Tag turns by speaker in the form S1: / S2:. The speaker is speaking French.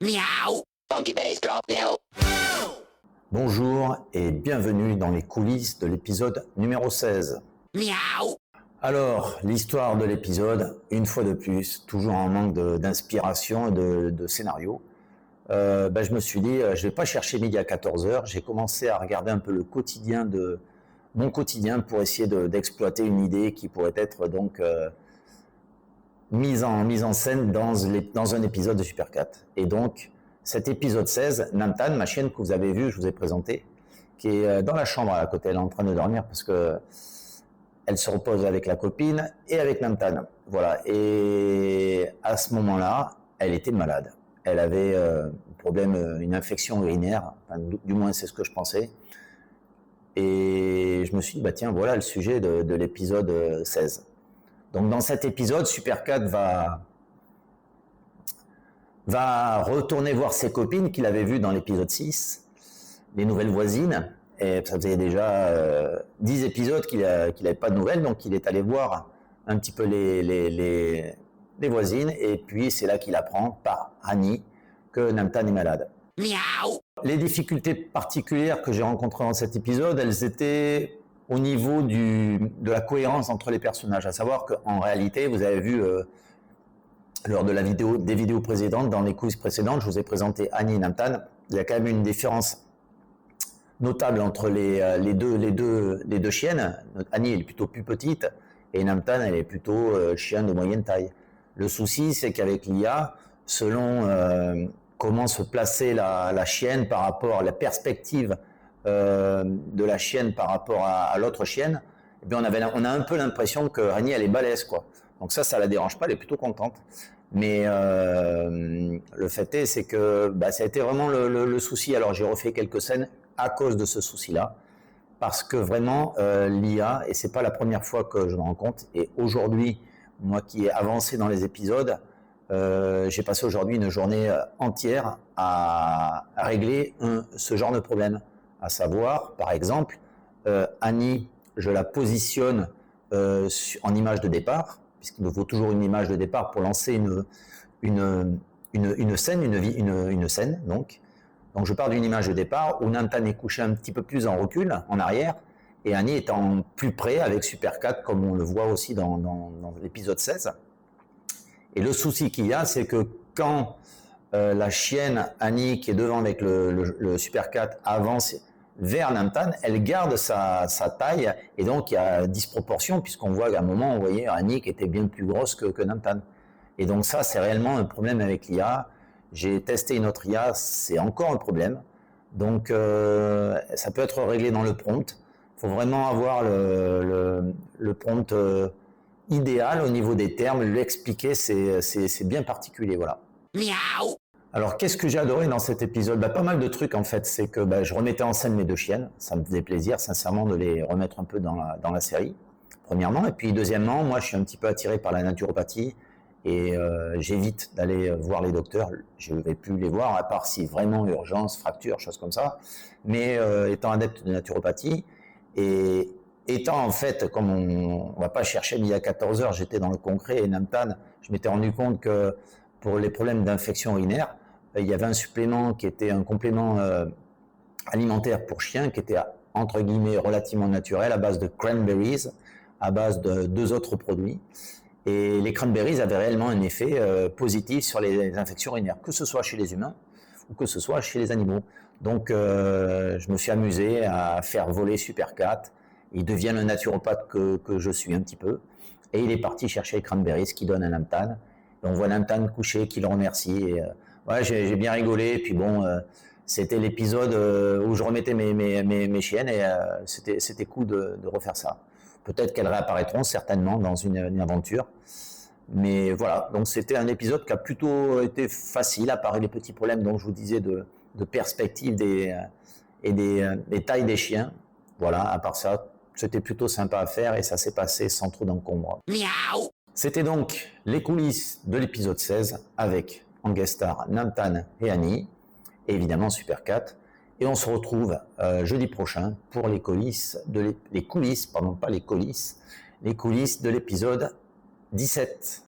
S1: Miaou. Funky bass drop now.
S2: Bonjour et bienvenue dans les coulisses de l'épisode numéro 16.
S1: Miaou.
S2: Alors, l'histoire de l'épisode, une fois de plus, toujours en manque d'inspiration et de scénario. Je me suis dit, je vais pas chercher midi à 14h, j'ai commencé à regarder un peu le quotidien mon quotidien pour essayer d'exploiter une idée qui pourrait être donc mise en scène dans un épisode de Super 4. Et donc, cet épisode 16, Namtan, ma chienne que vous avez vue, je vous ai présenté, qui est dans la chambre à côté, elle est en train de dormir parce que elle se repose avec la copine et avec Namtan. Voilà. Et à ce moment-là, elle était malade. Elle avait un problème, une infection urinaire, enfin, du moins c'est ce que je pensais. Et je me suis dit, bah tiens, voilà le sujet de l'épisode 16. Donc dans cet épisode, Super 4 va retourner voir ses copines qu'il avait vues dans l'épisode 6, les nouvelles voisines. Et ça faisait déjà 10 épisodes qu'il n'avait pas de nouvelles, donc il est allé voir un petit peu les voisines. Et puis c'est là qu'il apprend par Annie que Namtan est malade.
S1: Miaou.
S2: Les difficultés particulières que j'ai rencontrées dans cet épisode, elles étaient au niveau de la cohérence entre les personnages. À savoir qu'en réalité, vous avez vu lors de des vidéos précédentes, dans les quiz précédentes, je vous ai présenté Annie et Namtan. Il y a quand même une différence notable entre les deux chiennes. Annie elle est plutôt plus petite et Namtan elle est plutôt chien de moyenne taille. Le souci c'est qu'avec l'IA, selon comment se placer la chienne par rapport à la perspective de la chienne par rapport à l'autre chienne, eh bien on a un peu l'impression que Annie elle est balèze quoi. Donc ça la dérange pas, elle est plutôt contente. Mais le fait est, c'est que ça a été vraiment le souci. Alors j'ai refait quelques scènes à cause de ce souci-là, parce que vraiment l'IA, et c'est pas la première fois que je me rends compte, et aujourd'hui, moi qui ai avancé dans les épisodes, j'ai passé aujourd'hui une journée entière à régler ce genre de problème. À savoir, par exemple, Annie, je la positionne en image de départ, puisqu'il me faut toujours une image de départ pour lancer une scène, donc je pars d'une image de départ où Namtan est couché un petit peu plus en recul, en arrière, et Annie étant plus près avec Super 4, comme on le voit aussi dans l'épisode 16. Et le souci qu'il y a, c'est que quand la chienne Annie, qui est devant avec le Super 4, avance vers Namtan, elle garde sa taille, et donc il y a disproportion, puisqu'on voit qu'à un moment, on voyait Annie qui était bien plus grosse que Namtan. Et donc ça, c'est réellement un problème avec l'IA. J'ai testé une autre IA, c'est encore un problème. Donc ça peut être réglé dans le prompt. Il faut vraiment avoir le prompt idéal au niveau des termes, l'expliquer, c'est bien particulier, voilà.
S1: Miaou.
S2: Alors qu'est-ce que j'ai adoré dans cet épisode? Pas mal de trucs en fait, c'est que je remettais en scène mes deux chiennes, ça me faisait plaisir sincèrement de les remettre un peu dans la série, premièrement. Et puis deuxièmement, moi je suis un petit peu attiré par la naturopathie, et j'évite d'aller voir les docteurs, je ne vais plus les voir à part si vraiment urgence, fracture, choses comme ça. Mais étant adepte de naturopathie et étant en fait, comme on va pas chercher midi à 14h, j'étais dans le concret et Namtan, je m'étais rendu compte que pour les problèmes d'infection urinaire, il y avait un supplément qui était un complément alimentaire pour chiens qui était entre guillemets relativement naturel à base de cranberries, à base de 2 autres produits. Et les cranberries avaient réellement un effet positif sur les infections urinaires, que ce soit chez les humains ou que ce soit chez les animaux. Donc je me suis amusé à faire voler Super 4. Il devient le naturopathe que je suis un petit peu. Et il est parti chercher les cranberries qui donnent à Namtan. Et on voit Namtan couché, qui le remercie. Et, j'ai bien rigolé. Et puis bon, c'était l'épisode où je remettais mes chiennes et c'était cool de refaire ça. Peut-être qu'elles réapparaîtront certainement dans une aventure. Mais voilà, donc c'était un épisode qui a plutôt été facile, à part les petits problèmes dont je vous disais de perspective et des tailles des chiens. Voilà, à part ça, c'était plutôt sympa à faire et ça s'est passé sans trop d'encombre.
S1: Miaou.
S2: C'était donc les coulisses de l'épisode 16 avec en guest star Namtan et Annie, et évidemment Super 4. Et on se retrouve jeudi prochain pour les coulisses de l'épisode 17.